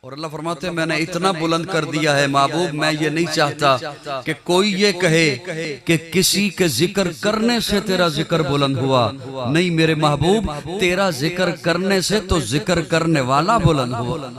और अल्लाह फरमाते हैं मैंने इतना बुलंद कर दिया है महबूब, मैं ये नहीं चाहता कि कोई ये कहे कि किसी के जिक्र करने से तेरा जिक्र बुलंद हुआ। नहीं मेरे महबूब, तेरा जिक्र करने से तो जिक्र करने वाला बुलंद हुआ।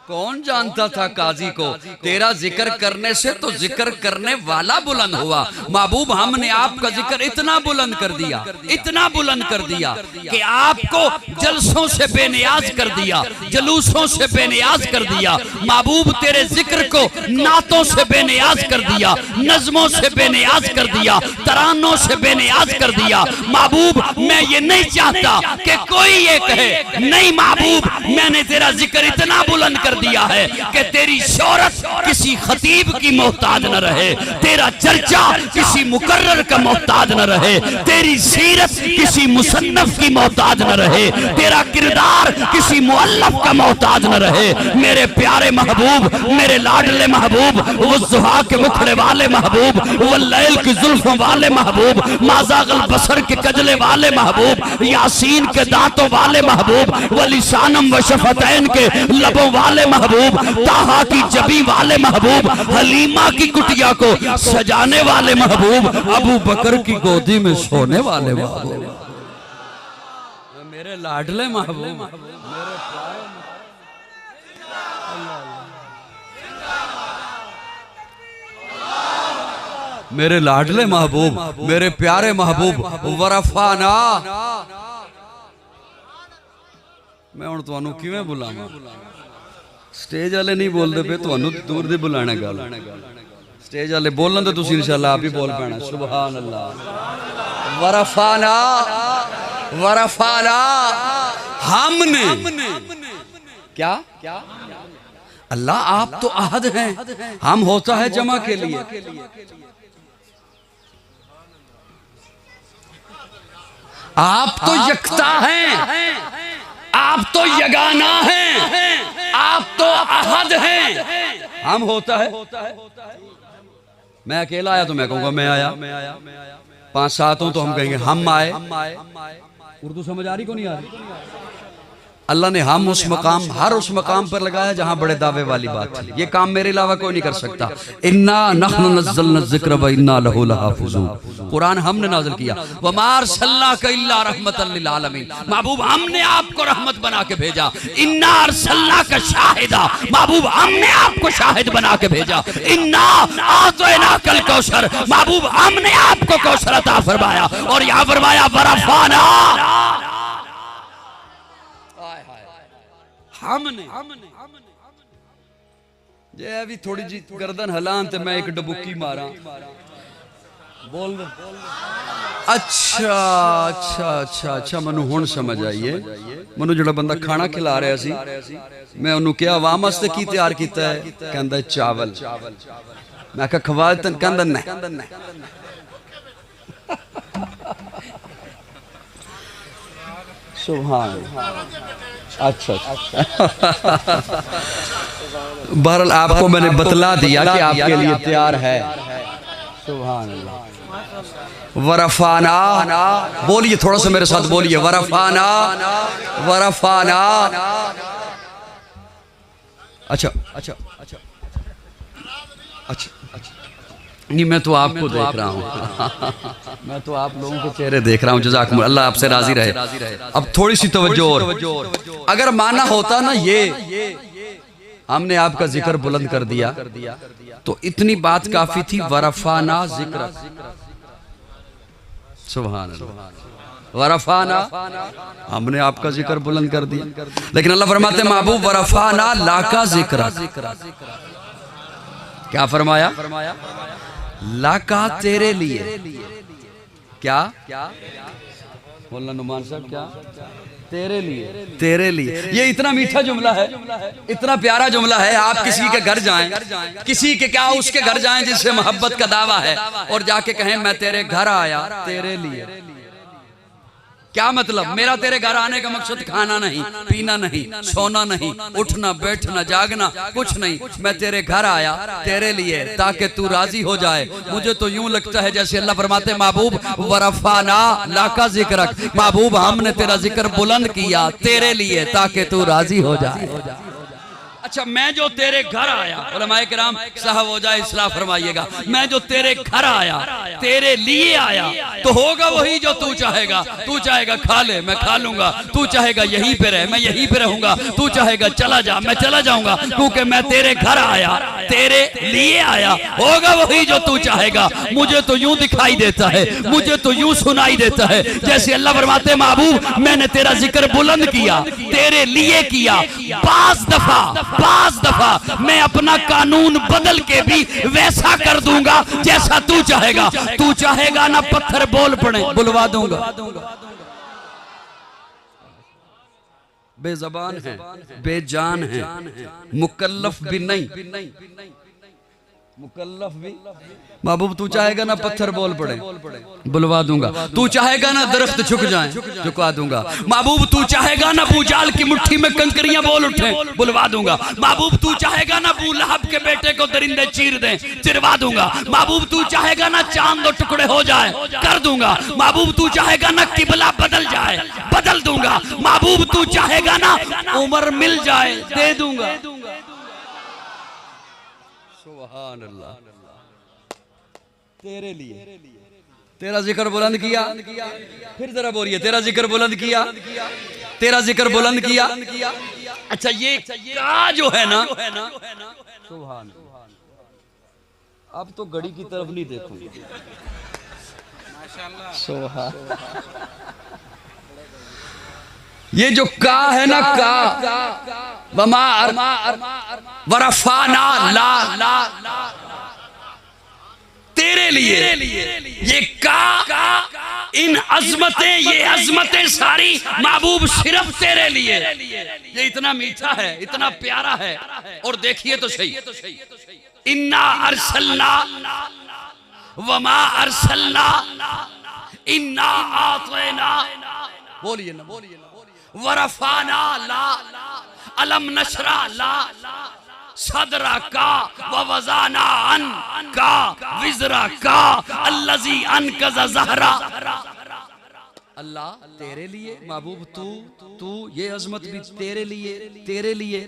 कौन जानता था काजी को, तेरा जिक्र करने से तो जिक्र करने वाला बुलंद हुआ। महबूब हमने आपका जिक्र इतना बुलंद कर दिया, इतना बुलंद कर दिया कि आपको जलसों से बेनियाज कर दिया, जलूसों से बेनियाज कर दिया। महबूब तेरे जिक्र को नातों से बेनियाज कर दिया, नज़मों से बेनियाज कर दिया, तरानों से बेनियाज कर दिया। महबूब मैं ये नहीं चाहता कि कोई ये कहे नहीं महबूब, मैंने तेरा जिक्र इतना बुलंद कर दिया है कि तेरी शोहरत किसी खतीब की मोहताज न रहे, तेरा चर्चा किसी मुकर्रर का मोहताज न रहे, तेरी सीरत किसी मुसन्नफ की मोहताज न रहे, तेरा किरदार किसी मुअल्लफ का मोहताज न रहे। मेरे प्यारे महबूब, मेरे लाडले महबूब, वो ज़ुहा के मुखड़े वाले महबूब, वो लैल की जुल्फों वाले महबूब, माज़ागल बसर के कजले वाले महबूब, यासीन के दांतों वाले महबूब, वलिसानम व शफतैन के लबों वाले महबूब, ताहा की जबी वाले महबूब, हलीमा की कुटिया को सजाने वाले महबूब, अबू बकर की गोदी में सोने वाले महबूब, मेरे लाडले महबूब, मेरे लाडले महबूब, मेरे प्यारे महबूब, वरफाना। मैं हुण तुहानू किवें बुलावां? स्टेज वाले नहीं बोलते पे, तुहानू दूर दे बुलाना गल। स्टेज वाले बोलन तो तुसीं इंशाअल्लाह आप ही बोल पैना। सुभान अल्लाह। वरफाना वरफाना, हमने क्या अल्लाह आप तो अहद हैं, हम होता है जमा के लिए। आप तो यकता हैं, आप तो यगाना हैं, आप तो अहद हैं, हम होता है। मैं अकेला आया तो मैं कहूंगा मैं आया, 5-7 हो तो हम कहेंगे हम आए। उर्दू समझ आ रही को नहीं आ रही? अल्लाह ने हम उस मकाम, हर उस मकाम पर लगाया जहां बड़े दावे वाली बात थी। ये काम मेरे अलावा कोई नहीं कर सकता। इन्ना नहनु नज़्ज़लना ज़िक्र व इन्ना लहु लहाफ़िज़ून, कुरान हमने नाज़िल किया। वमा अरसलनाका इल्ला रहमतल लिल आलमीन, महबूब हमने आपको रहमत बना के भेजा। इन्ना अरसलनाका शाहिदा, महबूब हमने आपको शाहिद बना के भेजा। इन्ना आतैनाकल कौसर, महबूब हमने आपको कौसर अता फरमाया। और यहाँ फरमाया वरफाना, हमने जे अभी थोड़ी जी गर्दन हलान ते मैं एक डबुक्की मारा बोल दे। अच्छा अच्छा अच्छा अच्छा, मनु हुण समझ आइए। मनु जो बंदा खाना खिला रहा सी, मैं उन्होंने क्या आवाम वास्ते की तैयार किया है? कहंदा चावल। मैं कहा खवा तन, कहंदा नहीं। सुभान। अच्छा बहरहाल आपको मैंने बतला दिया कि आपके लिए तैयार है। सुभान अल्लाह। वरफाना, बोलिए थोड़ा सा मेरे साथ बोलिए, वरफाना वरफाना। अच्छा अच्छा अच्छा अच्छा अच्छा, नहीं मैं तो आपको देख रहा हूँ, मैं तो आप लोगों के चेहरे देख रहा हूँ। जज़ाकुमुल्लाह, अल्लाह आपसे राजी रहे। अब थोड़ी सी तवज्जो और, अगर माना होता ना ये हमने आपका जिक्र बुलंद कर दिया तो इतनी बात काफी थी। वरफाना जिक्र, सुभान अल्लाह। वरफाना, हमने आपका जिक्र बुलंद कर दिया। लेकिन अल्लाह फरमाते महबूब वरफाना लाका जिक्र, क्या फरमाया? लाका तेरे लिए। क्या बोलना नुमान साहब? क्या तेरे लिए? तेरे लिए। ये इतना मीठा जुमला है, इतना प्यारा जुमला है। आप किसी के घर जाएं, किसी के क्या उसके घर जाएं जिससे मोहब्बत का दावा है, और जाके कहें मैं तेरे घर आया तेरे लिए। क्या मतलब? मेरा तेरे घर आने का मकसद खाना नहीं, पीना नहीं, सोना नहीं, उठना बैठना जागना कुछ नहीं। मैं तेरे घर आया तेरे लिए ताकि तू राजी हो जाए। मुझे तो यूं लगता है जैसे अल्लाह फरमाते महबूब वरफाना लाका जिक्र, महबूब हमने तेरा जिक्र बुलंद किया तेरे लिए ताकि तू राजी हो जाए। अच्छा, मैं जो तेरे घर आया, उलमाए किराम साहब हो जाए इस्लाह फरमाइएगा, मैं जो तेरे घर आया तेरे लिए आया तो होगा वही जो तू चाहेगा। तू चाहेगा खा ले, मैं खा लूंगा। तू चाहेगा यहीं पे रह, मैं यहीं पे रहूंगा। तू चाहेगा चला जा, मैं चला जाऊंगा, क्योंकि मैं तेरे घर आया तेरे लिए आया। होगा वही जो तू चाहेगा। मुझे तो यूं दिखाई देता है, मुझे तो यूं सुनाई देता है जैसे अल्लाह फरमाते महबूब मैंने तेरा जिक्र बुलंद किया तेरे लिए किया। 5 दफा मैं अपना कानून बदल के भी वैसा कर दूंगा जैसा तू चाहेगा। तू चाहेगा ना पत्थर बोल पड़े, बुलवा दूंगा। बेजबान है, बेजान है, मुकल्लफ भी नहीं, मुकल्लफ भी। महबूब तू चाहेगा ना पत्थर बोल पड़े, बुलवा दूंगा। तू चाहेगा ना दरख्त झुक जाए, झुका दूंगा। महबूब तू चाहेगा ना भूजाल की मुट्ठी में कंकरियां बोल उठे, बुलवा दूंगा। महबूब तू चाहेगा ना अबू लहब के बेटे को दरिंदे चीर दें, चिरवा दूंगा। महबूब तू चाहेगा ना चांद दो टुकड़े हो जाए, कर दूंगा। महबूब तू चाहेगा ना किबला बदल जाए, बदल दूंगा। महबूब तू चाहेगा ना उम्र मिल जाए, दे दूंगा। सुभान अल्लाह। तेरे लिए तेरा जिक्र बुलंद किया, फिर जरा बोलिए तेरा जिक्र बुलंद किया, तेरा जिक्र बुलंद किया। अच्छा, ये का जो है ना, सुभान। अब तो घड़ी की तरफ नहीं देखूंगी, सुभान। ये जो का है ना, का वमा वरफाना ला ला तेरे लिए। ये का इन अजमतें, ये अजमतें सारी महबूब सिर्फ तेरे लिए। ये इतना मीठा है, इतना प्यारा है। और देखिए तो सही, इन्ना अरसलना वमा अरसलना इन्ना आतैना, बोलिए ना, बोलिए ना, वरफाना ला अलम नशरा ला सदरा का ववज़ाना अन का विज़रा का अल्लज़ी अनक़ज़ ज़हरा। अल्लाह तेरे लिए महबूब, तू ये अजमत भी तेरे लिए, तेरे लिए।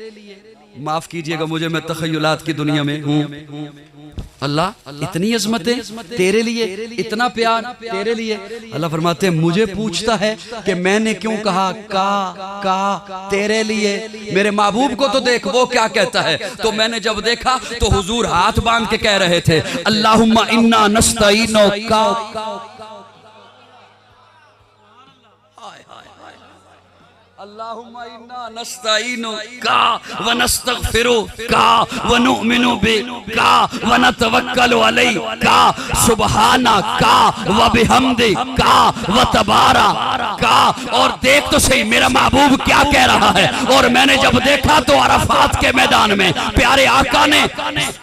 माफ कीजिएगा मुझे, मैं तख़य्युलात की दुनिया में हूँ। अल्लाह इतनी अजमतें तेरे लिए, इतना प्यार तेरे लिए। अल्लाह फरमाते हैं मुझे पूछता है कि मैंने क्यों कहा का तेरे लिए। मेरे महबूब को तो देख वो क्या कहता है। तो मैंने जब देखा तो हुजूर हाथ बांध के कह रहे थे अल्लाहुम्मा इन्ना नस्तईनो का। अल्लाहुम्मा इन्ना नस्तईनु का व नस्तगफिरु का व नुमिनु बि का व नतवक्कलु अलैहि का सुबहाना का व बिहम्दि का व तबारा का। और देख तो सही मेरा महबूब क्या कह रहा है। और मैंने जब देखा तो अरफात के मैदान में प्यारे आका ने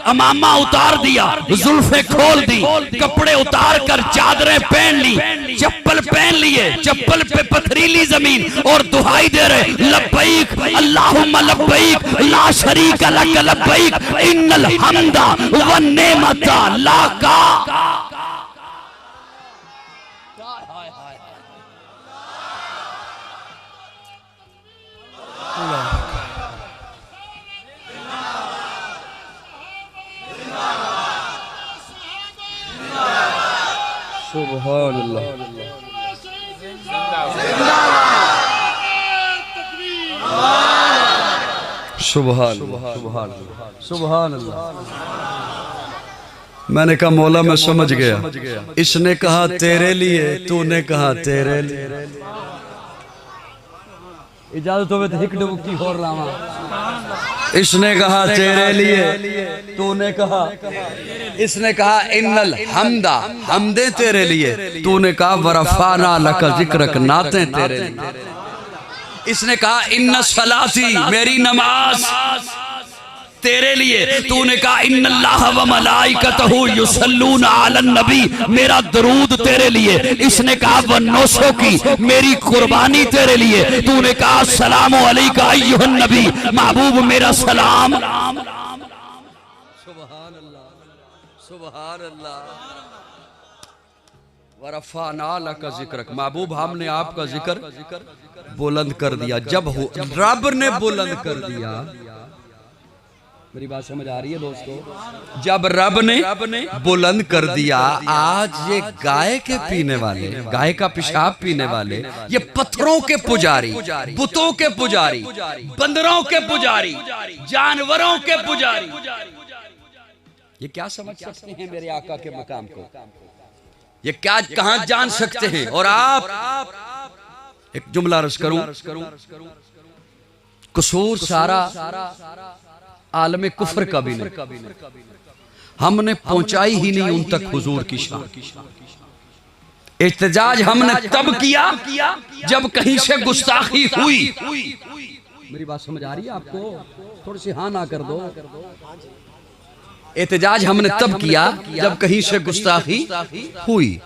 अमामा उतार दिया, जुल्फे खोल दी, कपड़े उतार कर चादरें पहन ली, चप्पल पहन लिए, चप्पल पे पथरीली जमीन और दुहाई दे रहे लब्बैक अल्लाहुम्मा लब्बैक ला शरीक लक लब्बैक इन्नल हम्दा वन नेमता लाका। सुभान अल्लाह। सुभान सुभान सुभान अल्लाह। मैंने कहा मौला मैं समझ गया। इसने कहा तेरे लिए, तूने कहा तेरे लिए। इजाजत हो तो हिक डुबकी हो रहा। इसने कहा तेरे लिए, तूने कहा, इसने कहा इन्नल हमदा हमदे तेरे लिए, तूने कहा वरफाना लका जिक्रक नाते तेरे लिए। इसने कहा इन्ना सलाती मेरी नमाज, तेरे लिए। तूने कहा इन्नल्लाह व मलाइकतहु युसल्लूना अलन नबी, मेरा दरूद तेरे लिए। इसने कहा व नौसों की, मेरी कुर्बानी तेरे लिए। तूने कहा सलामु अलैका अय्युहन नबी, महबूब मेरा सलाम। सुभान अल्लाह, सुभान अल्लाह। वरफ़अना लका ज़िक्रक, महबूब हमने आपका जिक्र बुलंद कर दिया। जब रब ने बुलंद कर दिया, मेरी बात समझ आ रही है दोस्तों? जब रब ने बुलंद कर दिया, आज ये गाय के पीने वाले, गाय का पेशाब पीने वाले, ये पत्थरों के पुजारी, बुतों के पुजारी, बंदरों के पुजारी, जानवरों के पुजारी, ये क्या समझ सकते हैं मेरे आका के मकाम को? ये क्या कहां जान सकते हैं? और आप एक जुमला अर्ज करूं, कसूर सारा आलम कुफ्र का भी नहीं, हमने पहुंचाई ही नहीं उन तक हुजूर की शान। इhtजाज हमने तब किया जब कहीं से गुस्ताखी हुई। मेरी बात समझ आ रही है आपको? थोड़ी सी हाँ ना कर दो। एहतजाज हमने तब किया जब कहीं से गुस्ताखी हुई।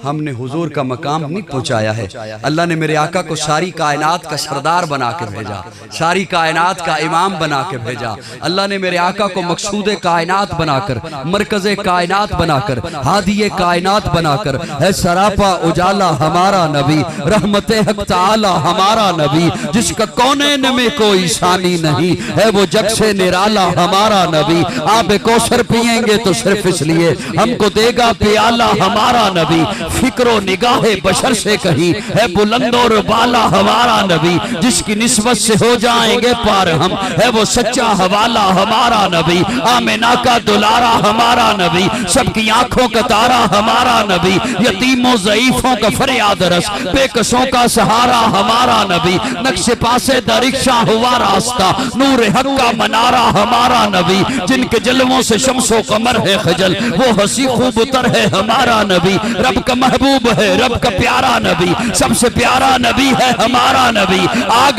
हमने हुजूर का मकाम नहीं पहुंचाया है। अल्लाह ने मेरे आका को सारी कायनात का सरदार बना के भेजा, सारी कायनात का इमाम बना के भेजा। अल्लाह ने मेरे आका को मकसूद कायनात बनाकर, मरकज कायनात बनाकर, हादिये कायनात बनाकर, है सरापा उजाला हमारा नबी, रहमते हक ताला हमारा नबी, जिसका कौनैन में कोई सानी नहीं, है वो जग से निराला हमारा नबी। आप कौसर पिएंगे तो सिर्फ इसलिए हमको देगा प्याला हमारा नबी। फिक्रो निगाहे बशर से कहीं है बुलंद और बाला हमारा नबी, जिसकी निस्बत से हो जाएंगे पार हम, है वो सच्चा हवाला हमारा नबी। आमिना का दुलारा हमारा नबी, सबकी आंखों का तारा हमारा नबी, यतीमों ज़ईफों का फरियाद रस, बेकसों का सहारा हमारा नबी। नक्शे पासे दरिक्षा हुआ रास्ता, नूर हक का मनारा हमारा नबी, जिनके जलवों से शम्सो कमर है खजल, वो हंसी खूबतर है हमारा नबी। रब का महबूब है, रब का प्यारा नबी, सबसे प्यारा नबी है हमारा नबी। आ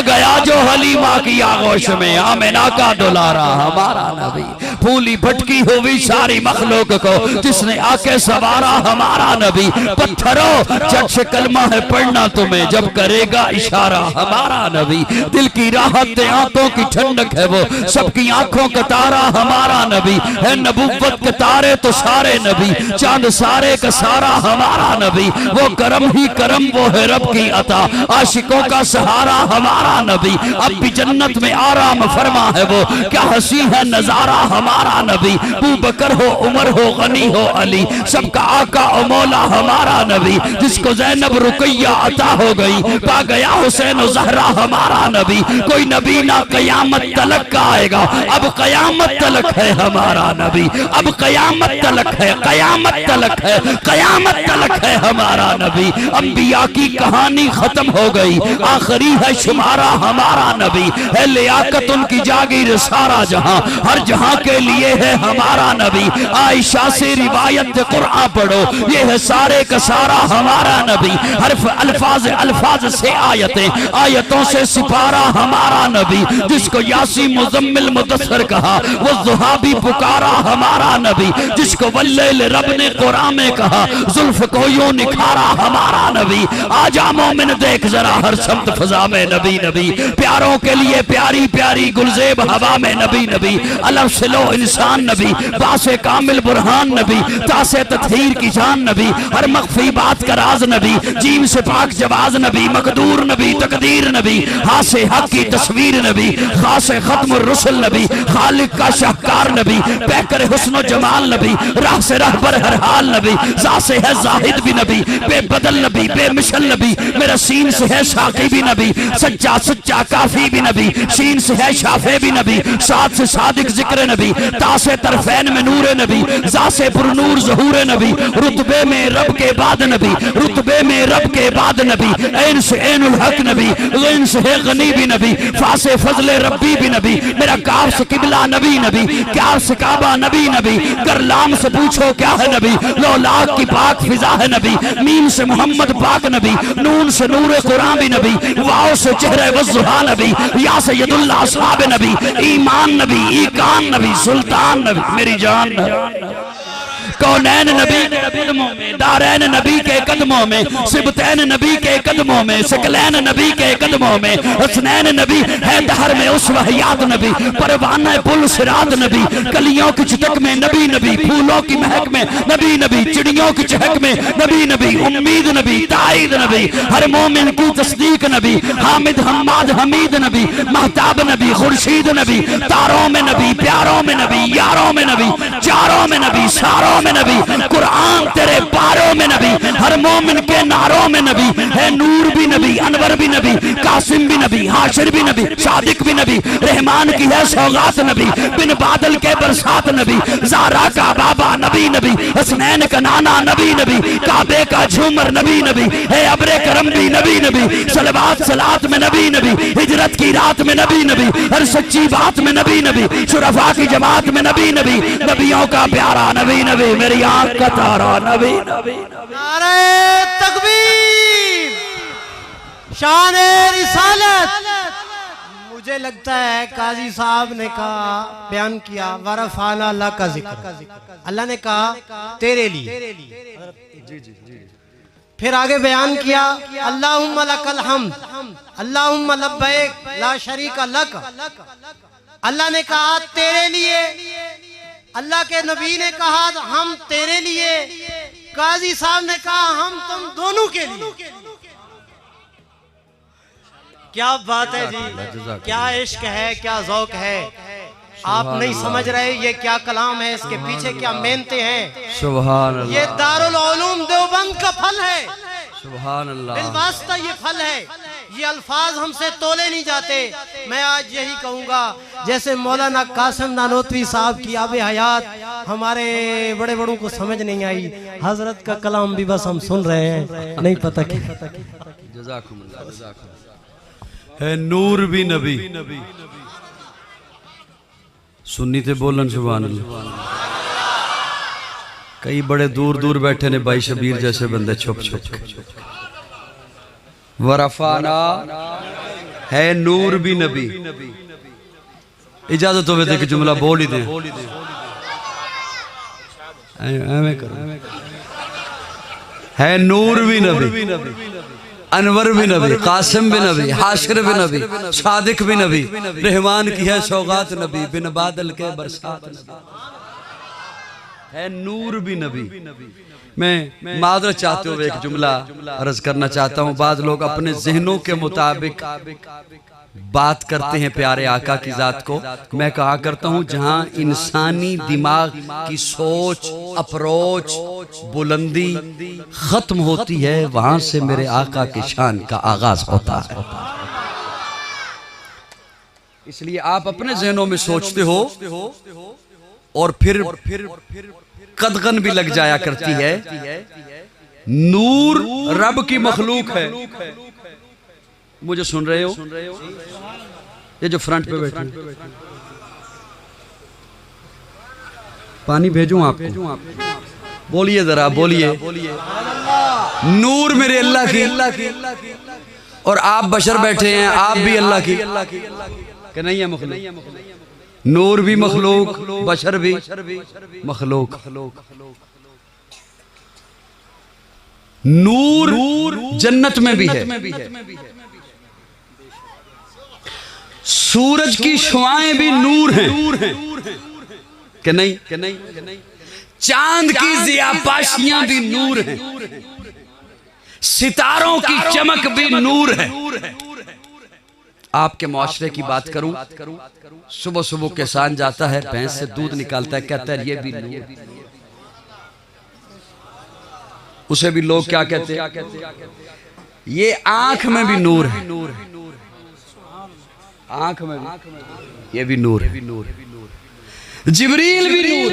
गया जो हलीमा की आगोश में, आमिना का दुलारा हमारा नबी। फूली भटकी हुई सारी मखलूक को जिसने आके सवारा हमारा नबी। पत्थरों झट से कलमा है पढ़ना तुम्हें, जब करेगा इशारा हमारा नबी। दिल की राहत आंखों की ठंडक है वो, सबकी आंखों का तारा हमारा नबी है। नबुव्वत के तारे तो सारे नबी, चांद सारे का सारा हमारा नबी। वो करम ही करम, वो है रब की अता, आशिकों का सहारा हमारा नबी। अब भी जन्नत में आराम फरमा है वो, क्या हंसी है नजारा हमारा नबी। अबू बकर हो, उमर हो, गनी हो, अली, सबका आका और मौला हमारा नबी। जिसको ज़ैनब रुकैया अता हो गई, पा गया हुसैन और ज़हरा हमारा नबी। कोई नबी ना कयामत तलक का आएगा, अब कयामत तलक है हमारा नबी। अब कयामत तलक है, कयामत तलक है, कयामत तलक है हमारा नबी। अंबिया की कहानी खत्म हो गई, आखिरी है शुमारा हमारा नबी। है लियाकत उनकी जागीर सारा जहां, हर जहां के लिए है हमारा नबी। आयशा से रिवायत कुरान पढ़ो, ये है सारे का सारा हमारा नबी। हर्फ अल्फाज अल्फाज से आयतें, आयतों से सिपारा हमारा नबी। जिसको यासी मुजम्मिल मुदस्सर कहा, वो ज़ुहा भी पुकारा हमारा नबी। जिसको वल्लैल रब ने कुरान में कहा, जुल्फ को यूं निखारा हमारा नबी। आजा मोमिन देख जरा हर समत फजा में नबी नबी, प्यारों के लिए प्यारी प्यारी गुलजेब हवा में नबी नबी। अलफ से लो इंसान नबी, बासे कामिल बुरहान नबी, तासे तत्हीर की जान नबी, हर मख्फी बात का राज नबी। जीम से पाक जवाज नबी, मकदूर नबी, तकदीर नबी, हासे हक की तस्वीर नबी, खासे खत्म रुसल नबी, खालिक का शाहकार नबी, पैकर हुस्न जमाल नबी, राह से राह पर हर हाल नबी। जा से है जाहिद भी नबी, बेबदल नबी, बेमिशल नबी। मेरा सीन से है साकी भी नबी, सच्चा सच्चा काफी भी नबी। सीन से है शाफे भी नबी, साथ से सादिक जिक्र नबी, तासे तरफैन में नूर नबी, जा से पुरनूर ज़हूर नबी। रुतबे में रब के बाद नबी, रुतबे में रब के बाद नबी। ऐन से ऐनुल हक नबी, गैन से है गनी भी नबी, फासे फजले रब्बी भी नबी। मेरा काफ से किबला नबी नबी, नबी, क्या सिकाबा नबी नबी, करलाम से पूछो क्या है नबी, लो लाख की पाक फिजा है नबी, मीम से मोहम्मद पाक नबी, नून से नूर कुरान भी नबी, वाओ से चेहरे वज़ुहा नबी, या सैयदुल्लाह असहाब नबी, ईमान नबी, ईकान नबी, सुल्तान नबी, मेरी जान कौनैन नबी के कदमों में, दारैन नबी के कदमों में, सिबतैन नबी के कदमों में, सकलैन नबी के कदमों में, हसनैन नबी है दहर में उस वहयात नबी, परवाना पुल सिरात नबी, कलियों की चितक में नबी नबी, फूलों की महक में नबी नबी, चिड़ियों की चहक में नबी नबी, उम्मीद नबी, ताईद नबी, हर मोमिन की तस्दीक नबी, हामिद हम्माद हमीद नबी, महताब नबी, खुर्शीद नबी, तारों में नबी, प्यारों में नबी, यारों में नबी, चारों में नबी, सारों में नबी, कुरान तेरे पारों में नबी, हर मोमिन के नारों में नबी है, नूर भी नबी, अनवर भी नबी, कासिम भी नबी, हाशिर भी नबी, सादिक भी नबी, रहमान की है सौगात नबी, बिन बादल के बरसात नबी, ज़ारा का बाबा नबी नबी, हसनैन का नाना नबी नबी, काबे का झूमर नबी नबी है, अब्रे करम भी नबी नबी, सलवात सलात में नबी नबी, हिजरत की रात में नबी नबी, हर सच्ची बात में नबी नबी, शुरफा की जमात में नबी नबी, नबियों का प्यारा नबी नबी, मेरी आंख का तारा नबी नबी। नारे तकबीर, शान रिसालत। मुझे लगता है काजी साहब ने कहा, बयान किया, वरफाना अल्लाह का जिक्र, अल्लाह ने कहा तेरे लिए। फिर आगे बयान किया, अल्लाहुम्मा लकल हम्द, अल्लाहुम्मा लब्बैक ला शरीका लक। अल्लाह ने कहा तेरे लिए, अल्लाह के नबी ने कहा हम तेरे लिए, काजी साहब ने कहा हम तुम दोनों के लिए। क्या बात है जी, क्या इश्क है, क्या ज़ौक है। आप नहीं समझ रहे ये क्या कलाम है, इसके पीछे क्या मेहनतें हैं। सुभान अल्लाह, ये दारुल उलूम देवबंद का फल है। सुभान अल्लाह, बिलवास्ता ये फल है। ये अल्फाज हमसे तोले नहीं जाते। मैं आज यही कहूँगा, जैसे मौलाना कासिम नानोतवी साहब की आबे हयात हमारे बड़े बड़ों को समझ नहीं आई, हजरत का कलाम भी बस हम सुन रहे हैं, नहीं पता कि जज़ाकुमुल्लाह है। नूर भी नबी, सुन्नी थे बोलन सुभान अल्लाह। कई बड़े दूर दूर बैठे ने भाई शबीर जैसे बंदे छुप छुप। वरफाना है नूर भी नबी। इजाजत हो देख जुमला बोल ही दे, है नूर भी नबी, अनवर भी नबी, कासिम भी नबी, हाशिर भी नबी, सादिक भी नबी, रहमान की है सौगात नबी, बिन बादल के बरसात नबी, है नूर भी नबी। मैं मादर चाहते हुए एक जुमला अर्ज करना चाहता हूँ। बाद लोग अपने जहनों के मुताबिक बात करते हैं प्यारे आका की जात को। मैं कहा करता हूँ जहाँ इंसानी दिमाग की सोच, अप्रोच, बुलंदी खत्म होती है, वहां से मेरे आका की शान का आगाज होता है। इसलिए आप अपने जहनों में सोचते हो और फिर कदगन भी लग जाया करती है। नूर रब की मखलूक है। मुझे सुन रहे हो? ये जो फ्रंट पे बैठे, पानी भेजूं आपको? बोलिए जरा, बोलिए। नूर मेरे अल्लाह की, और आप बशर बैठे हैं, आप भी अल्लाह की कि नहीं है मखलूक? नूर भी मखलूक, बशर भी मखलूक। नूर जन्नत में भी है, सूरज की शुआएं भी नूर हैं कि नहीं? चांद की ज़ियापाशियां भी नूर हैं, सितारों की चमक भी नूर है। आपके मुआशरे की बात करूं, सुबह सुबह किसान जाता है, भैंस से दूध निकालता है, कहता है ये भी नूर। उसे भी लोग क्या कहते हैं? ये आंख में भी नूर है, आंख में भी ये भी नूर है। जिब्रील भी नूर,